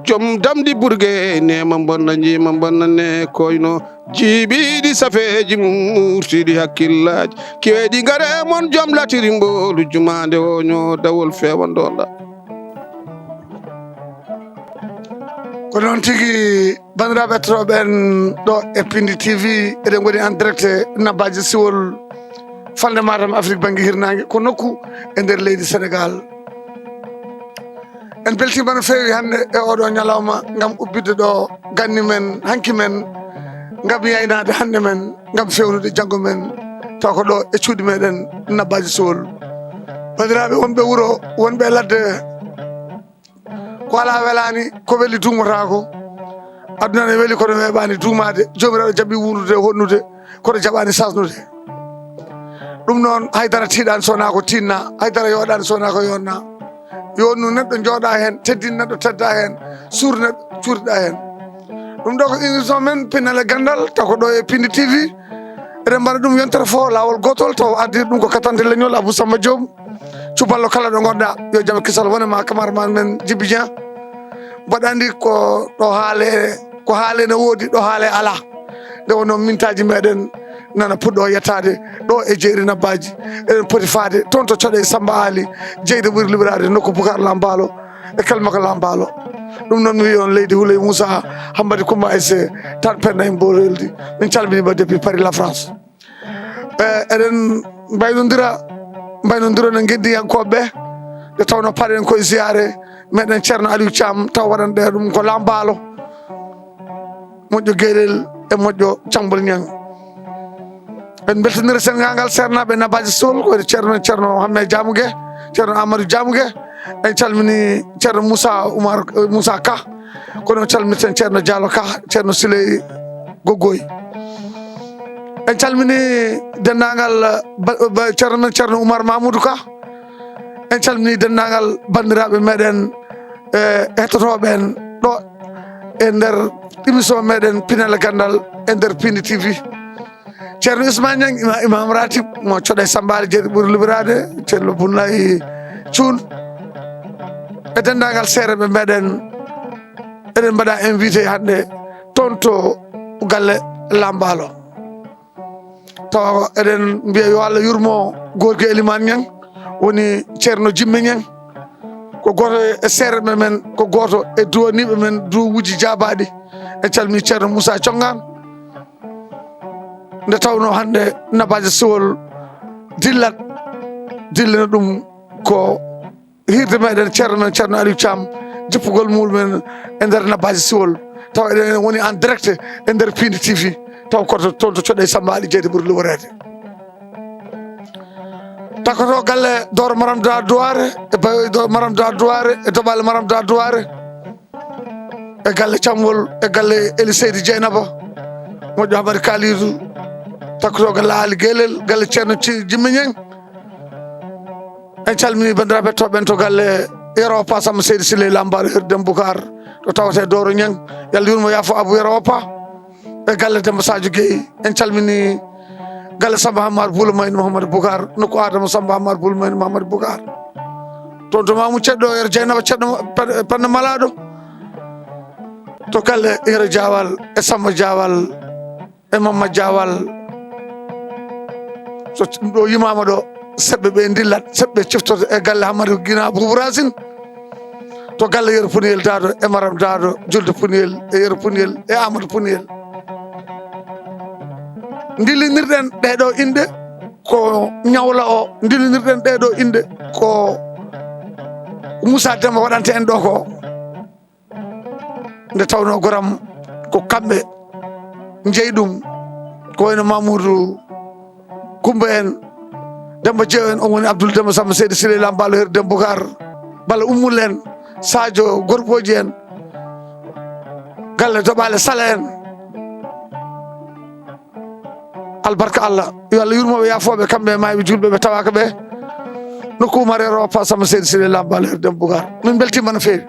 joom damdi ɓurgue nema bonna jima bonnane koyno jiibiɗi safeji murtiɗi hakkillaji keeɗi gare mon joom latiri mbolu jumande oño dawol fewa ndonɗa ko noon tigui bandiraɓe hettotoɓen ɗo e Pindi TV eɗen goni en direct nabbaji siwol falde Matam Afrique banggue hirnangue ko nokku e nder leydi Sénégal en beltima no fewi hande e oɗo ñalawma gam ubbide ɗo ganni men hanki men gam yaynade hande men gam fewnude janggo men taw ko ɗo e cuuɗi meɗen nabbaji sowol bandiraɓe wonɓe wuuro wonɓe ladde ko ala welani ko weeli tumotako aduna ne weeli kono weeɓani tumade jomiraɗo jaaɓi wuurdude honnude kono jaɓani sasnude ɗum noon haydara tiiɗani sowona ko tinna haydara yoɗani sowona ko yonna yonnu neɗɗo jooɗa hen teddin neɗɗo tedda hen suur neɗɗo cuurdiɗa hen ɗum ɗo ko émission men pinnale gandal taw ko ɗo e Pindi TV eɗen mbaɗa ɗum yontere fo lawol gotol taw addi ɗum ko katante leñol Abou Samba Diom cuballo kala ɗo gonɗa yo jaam kisal wonema camaraman men Djiby Dieng mbaɗa andi ko ɗo haale ko haale ne woodi ɗo haale ala nde wonno mintaji meɗen nana puɗɗo yettade ɗo e Jeeri Nabbaji eɗen poti faade toon to coɗe Samba Ali jeyde ɓuri libérade nokku Boucar Lambalo e kalmaka Lambalo ɗum noon mi wi on leydi Houleye Moussa Hammadi Coumba Aissé tan penna en Mboreldi min calminima depuis Paris la France eɗen mbaynodira no geddiyankoɓe nde tawno paɗen koye ziyare meɗen ceerno Aliou Thiam taw waɗanɗe ɗum ko Lambalo moƴƴo Gueɗel e moƴƴo Cambol Niang en beltinira sengagal sernaɓe Nabbaji Soul koye ceerno Hamme Diamougué ceerno Amadou Diamougué en calmini ceerno Moussa Ka kono calminiten ceerno Diallo Ka ceerno Siley Goggoy en calmini dendagal ceerno Oumar Mamoudou Ka en calmini dendagal bandiraɓe meɗen hettotoɓe en ɗo e nder émission meɗen Pinel Gandal e nder Pindi TV ceerno Ousmane Niang imam ratib mo coɗe Samba Ali jeyɗe ɓuuri libérade ceerno Boulaye Thioune e dendagal seereɓe meɗen eɗen mbaɗa invité hannde toon to galle Lambalo tawa eɗen mbiya yo Allah yurmo gorgui Elimane Niang woni ceerno Jimme Niang ko goto e seereɓe men ko goto e duwaniɓe men duwuji jabaɗi en calmini ceerno Moussa Thiongan nde tawno hannde Nabbaji Soul dillina ɗum ko hirde meɗen ceerno men ceerno Aliou Thiam jippugol muɗumen e nder Nabbaji Soul taw eɗen woni en direct e nder Pindi TV taw koto toon to coɗɗe Samba Ali jeyde ɓuuri liworede takkoto galle Doro Maram Da Douare e bayoy Maram Da Douare e doɓale Maram Da Douare e galle Thiamwol e galle Eli Seydi Dieynaba moƴƴo Hamadi Kalidou takkoto galle Ali Guelel galle ceerno Jimme Niang en calmini bandiraɓe toɓɓen to galle Yero Pa Samba Seydi Siley Lambalo Demba Boucar to tawate Doro Niang yalla yurmo yaafo Abou Yero Pa e galle Demba Sadio Gueye en calmini galle Samba Hammar Boula Mayni Mouhamadou Boucar nokku Adama Samba Hammar Boula Mayni Mouhamadou Boucar toon to Mamou Ceddo Yero Dieynaba Ceddo Penda Malaɗo to galle Yero Diawal e Samba Diawal e Mamma Diawal so ɗum ɗo yimama ɗo seɓɓe ɓe dillat seɓɓe ciftoto e galle Hammadou Guina Boubou Racine to galle Yero Puniyel Dado e Maram Dado Julde Puniyel e Yero Puniyel e Amadou Puniyel dillinirɗen ɗeɗo inde ko ñawla o dillinirɗen ɗeɗo inde ko Moussa Demba waɗante en ɗo ko nde tawno goram ko kamɓe jeeyi ɗum ko wayno Mamoudou Coumba en Demba Jeew en on woni Abdoul Demba Samba Seydi Siley Lambalo Her Demba Boucar balla Ummul en Sadio Gorboji en galle Doɓale Sala en albarka Allah yo Allah yurmoɓe yafoɓe kamɓe e mayɓe julɓe ɓe tawaka ɓe nokku Oumar Yero Pa Samba Seydi Siley Lambalo Her Demba Boucar min beltima no feewi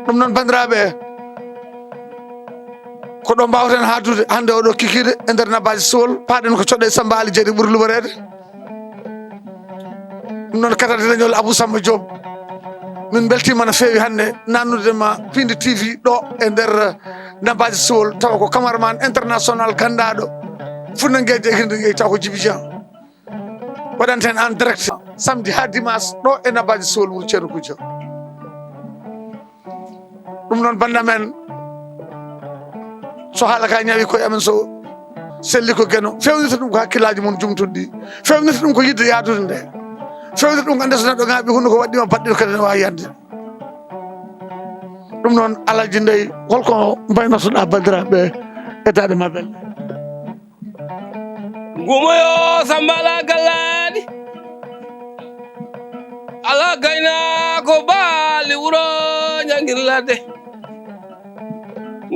ɗum noon bandiraɓe ko ɗo mbawten haadude hannde oɗo kikide e nder Nabbaji Soul paaɗen ko coɗɗe Samba Ali jeyɗe ɓuuri liborede ɗum noon katade leñol Abou Samba Diop min beltima no feewi hannde nannudema Pindi TV ɗo e nder Nabbaji Soul tawa ko cameraman international gandaɗo funnagueje e hirde gueyi taw ko Djiby Dieng waɗanten en direct samedi ha dimanche ɗo e Nabbaji Soul wuro ceerno Koudia ɗum noon bandamen so haala ka ñawi koye amen so selli ko gueno fewnita ɗum ko hakkillaji mon jumtuɗi ɗi fewnita ɗum ko yidde yaadude nde fewnita ɗum ko ande so neɗɗo ŋaaɓi hunde ko waɗɗima baɗɗiro kadi ne wawi yande ɗum noon alaji ndeyi holko mbaynotoɗa bandiraɓe e dade ma belle ngumoyo Sambala Galladi ala gayna ko baali wuro ñangirlade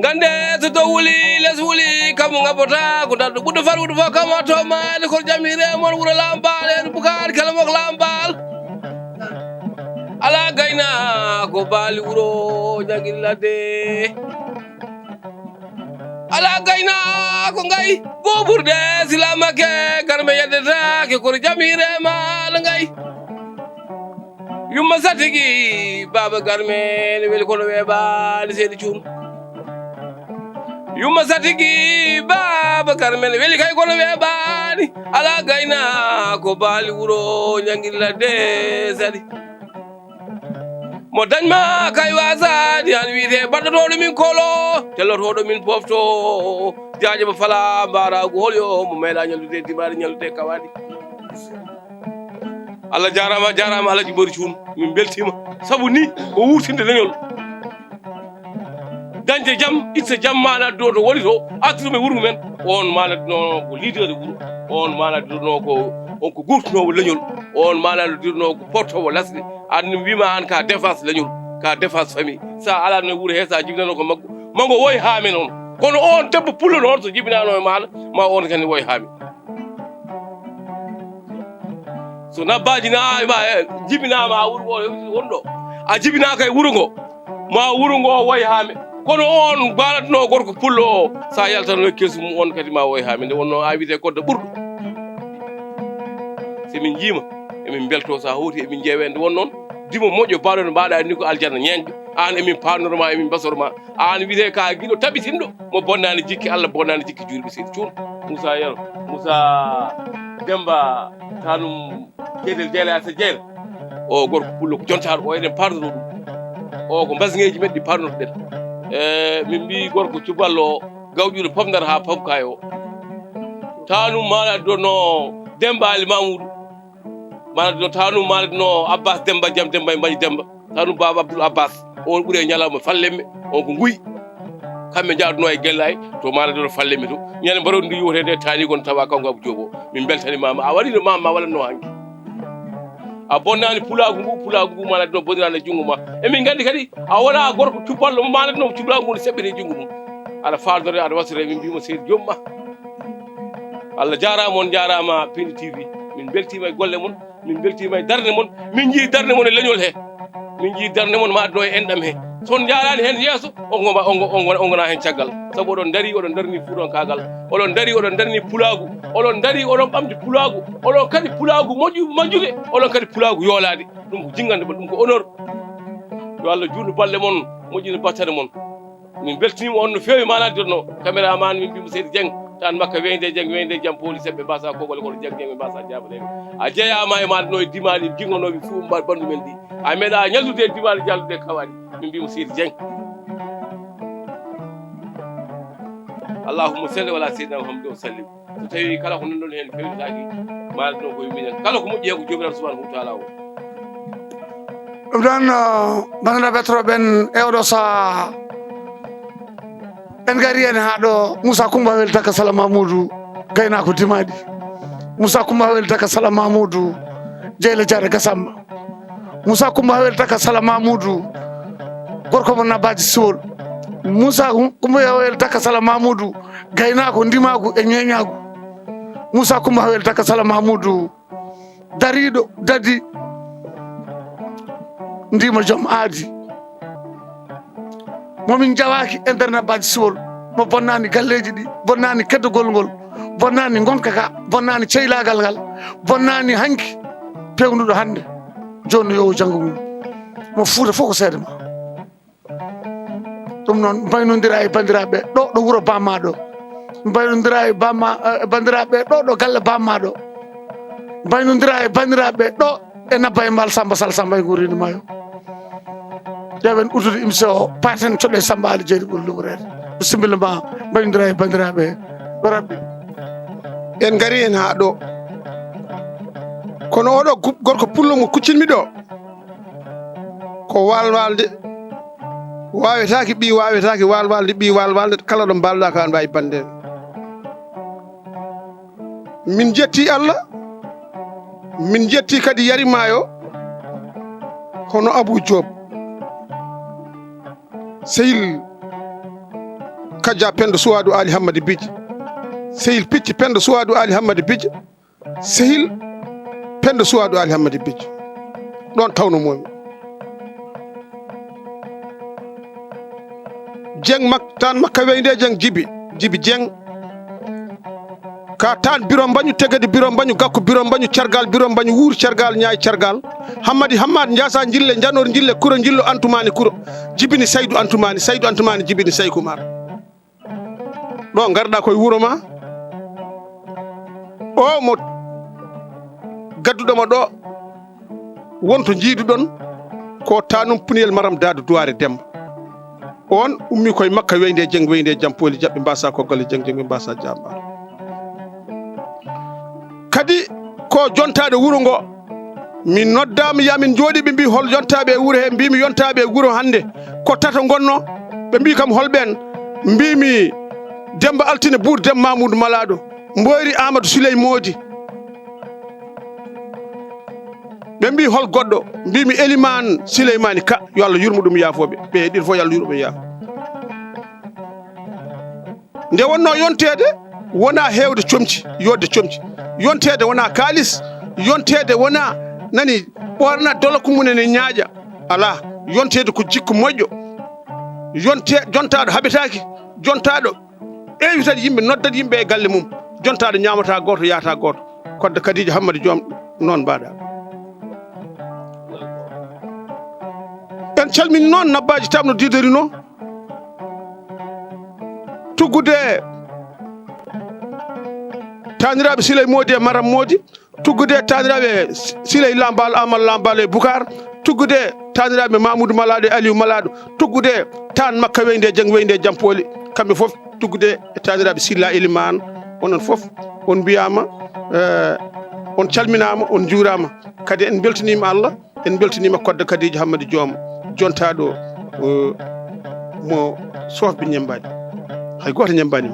gande so to wuli les wuli kam ngabota ko daddo buddo far wuddo fo kam to maali ko jamire mon wuro Lambal en Boucar kala mok Lambal ala gayna ko baali wuro ñangirlade ala gayna ko ngay boburde silamake garme yedeta ke ko jamire mal ngay yumma satigi baba garme ne weli ko no weba ni sedi cum yumma satigi Babakar men weli kay kono weɓani ala gayna ko baali wuro ñangilla de sadi mo dañma kay wasadi han wiite baɗɗotoɗo min kolo tellotoɗo min pofto jaajaba fala mbaragu holyo mo meeɗa ñallude dimari ñallude kawadi Allah jarama jarama Alaji Mori Cuun min beltima sabu ni o wurtinde leñol dañde jaam itta jaam mana do to woni to attume wuro men on maladino ko leader de wuro on maladino ko on ko gurtunowo leñol on maladino ko portowo lasde an wima an ka défense leñol ka défense famille sa ala no wuro he sa jibinano ko maggo woy haami noon kono on debbo pullo noon so jibinano e maɗa ma on kadi woy haami so nabbaji na jibinama a wuro wonɗo a jibinaka e wuro ngo ma wuro ngo woy haami kono on balatno gorko pullo o sa yaltano kesu mum on kadi ma woy haami nde wonno a wiyete kodde ɓurɗo somin jiima emin belto sa hawti emin jeewe nde won noon dimo moƴƴo baɗo no mbaɗa ni ko aljanna ñeŋde an emin panoroma emin basoroma an wiyete ka guiɗo tabitinɗo mo bonnani jikki Allah bonnani jikki julɓe seydi cuun Moussa Yero Moussa Demba tanum jeydel jeela asa jeela o gorko pullo ko jontaɗo o eɗen pardono ɗum o ko mbasŋeji men ɗi parnotoɗen min mbi gorko cuballo o gawƴuɗo pomdata ha pomkay o tanum maɗadono Demba Ali Mamoudou maɗadono tanum maɗadono Abbas Demba Jam Demba e Mbaɗi Demba tanum Baba Abdoul Abbas on ɓuuri e ñalawma fallemme on ko nguyi kamɓe jaaduno e guellay to maɗadono fallemme to ñande mbaɗo ndi yiwotede tani kon tawa kanko Abou Diop o min beltanimama a waɗino mama waɗanno hanki a bonnani pulagu ngu maɗadono bonirani e junngo ma emin gandi kadi a wona gorko cuballo mo maɗadono pulagu ngu ne seɓɓete junngo mum aɗa faldore aɗa wasore min mbimo seydi jomma Allah jarama on jarama Pindi TV min beltima e golle mon min beltima e darde mon min jii darde mon e leñol he min jii darde mon maɗaɗo e enɗam he son jarani hen yeeso on gona hen caggal saabu oɗon darni fuuɗon kagal oɗon darni pulagu oɗon dari oɗon ɓamde pulagu oɗon kadi pulagu majjude oɗon kadi pulagu yoolade ɗum ko jingande mon ɗum ko honneur yo Allah juutnu balle mon moƴƴina battane mon min beltinima on no fewi manadirno caméraman min mbimo Seydi Dieng tan makka weyde jaam police ɓe mbasa kogole kono Dieng ɓe mbasa jabaɗeɓe a jeeyama e maɗa no dimani jingonoɓe fuu ɓandu men ɗi a meeɗa ñallude e dimani jallude kawaɗi min mbimo Seydi Dieng allahumma salli wala seydina Muhammad wa sallim so tawi kala ko nanɗon hen fewnitaki maɗa ɗo koye minen kala ko moƴƴi ko jomiraɗo subhanahu wa taala o ɗum ɗon bandiraɓe ɓen e oɗo saha en gari hen ha ɗo Moussa Coumba Weli Taka Sala Mamoudou gaynako dimaɗi Moussa Coumba Weli Taka Sala Mamoudou Jeyla Diarra Gassamba Moussa Coumba Weli Taka Sala Mamoudou gorko mo nabbaji siwol Moussa Coumba Weli Taka Sala Mamoudou gaynako ndimako e ñeñago Moussa Coumba Weli Taka Sala Mamoudou dariɗo dadi ndima joom aadi momin jawaki e nder nabbaji siwol mo bonnani galleji ɗi bonnani keddogol ngol bonnani gonka ka bonnani ceylagal ngal bonnani hanki pewnuɗo hande joni yo janggo mum mo Fuuta fof ko seede ma ɗum noon mbaynodira e bandiraɓe ɗo wuuro bamma ɗo mbaynodira e bandiraɓe ɗo galle bamma ɗo mbaynodira e bandiraɓe ɗo e nabba e mbal Samba Sall Samba e guuridi mayo ƴeewen utude émission o paten coɗɗe Samba Ali Jeydi ɓuri lugorede bisimilla ma mbaynodira e bandiraɓe ɗo rabɓi en gari hen ha ɗo kono oɗo gorko pullo mo kuccinmi ɗo ko walwalde wawetaki ɓi wawetaki walwalde ɓi walwalde kala ɗo mbalɗa ko an mbawi banden min jetti Allah min jetti kadi yarimayo hono Abou Diop sehil Kadia Penda Souadou Ali Hammadi Bidji sehil Picci Penda Souadou Ali Hammadi Bidji sehil Penda Souadou Ali Hammadi Bidji ɗon tawno momi Dieng tan makka weyde Dieng Djibi Dieng ka tan biro mbañu tegadi biro mbañu gakku biro mbañu cargal biro mbañu wuur cargal ñaay cargal Hammadi Ndiasa jille janor jille kuro jillo antumani kuro jibini Saydou antumani jibini Saykou Mar ɗo garɗa koye wuuro ma o mo gadduɗoma ɗo wonto jiiduɗon ko tanum puniyel maram dadu duware demba on ummi koye makka weyde jeng weyde jampoli jaɓɓe mbasa ko golle jeng jeng mbasa jamba kadi ko jontaɗe wuuro ngo min noddama yamin jooɗi ɓe mbi hol yontaɓe wuuro he mbimi yontaɓe wuuro hande ko tata gonno ɓe mbi kam holɓen mbimi Demba Altine Bour Demba Mamoudou Malado Mboyri Amadou Souley Modi ɓe mbi hol goɗɗo mbimi Elimane Souleymani Ka yo Allah yurmo ɗum yaafoɓe ɓe heɗiɗo fof yo Allah yurmo yaafo nde wonno yontede wona hewde comci yodde comci yontede wona kalis yontede wona nani ɓorna dolo ko munen e ñaaƴa ala yontede ko jikku moƴƴo jontaɗo haɓetaki jontaɗo ƴeewitade yimɓe noddat yimɓe e galle mum jontaɗo ñamata goto yaata goto kodde Kadija Hammadou Joom noon mbaɗa en calmini noon nabbaji tamno diderino tuggude taniraɓe Siley Modi e Maram Modi tuggude taniraɓe Siley Lambal Amal Lambal e Boucar tuggude taniraɓe Mamoudou Malado e Aliou Malado tuggude tan makka weyde jeng weyde jampoli kamɓe foof tuggude e taniraɓe Silla Elimane onon foof on mbiyama on calminama on juurama kadi en beltanima Allah en beltanima kodde Kadija Hammadou Joom jontaɗo mo sofɓe ñembani hay goto ñembani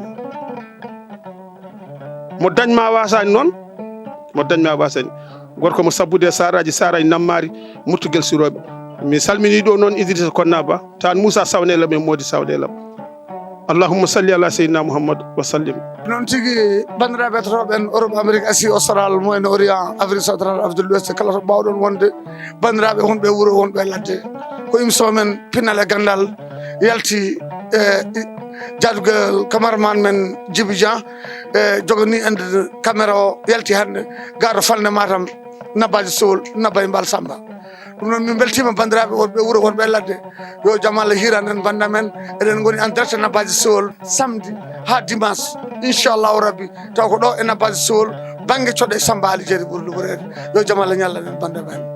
mo dañma wasani noon mo dañma wasani gorko mo sabbude saraji nammari muttugel suroɓe mi salmini ɗo noon Idrissa Konna Ba tan Moussa Sawnelam e Modi Sawnelam allahumma salli ala seydina Mouhammad wa sallim noon tigui bandiraɓe etotoɓe en Europe Amérique Asie Austral Moyen Orient Afrique central Afrique de l'Ouest kala to mbawɗon wonde bandiraɓe wonɓe wuuro wonɓe ladde ko émission men Pinnal e Gandal yalti jaadugal cameraman men Djiby Dian jogani ende caméra o yalti hande gaaro falne Matam Nabaji Sowol Nabaye Mbal Samba ɗum noon min beltima bandiraɓe wonɓe wuuro wonɓe ladde yo jaam Allah hiran en banda men eɗen goni en direct Nabaji Sowol samedi ha dimanche inchallahu rabbi taw ko ɗo e Nabaji Sowol banggue coɗɗe Samba Ali Jeeri ɓuuri luɓorede yo jaam Allah ñalla en banda men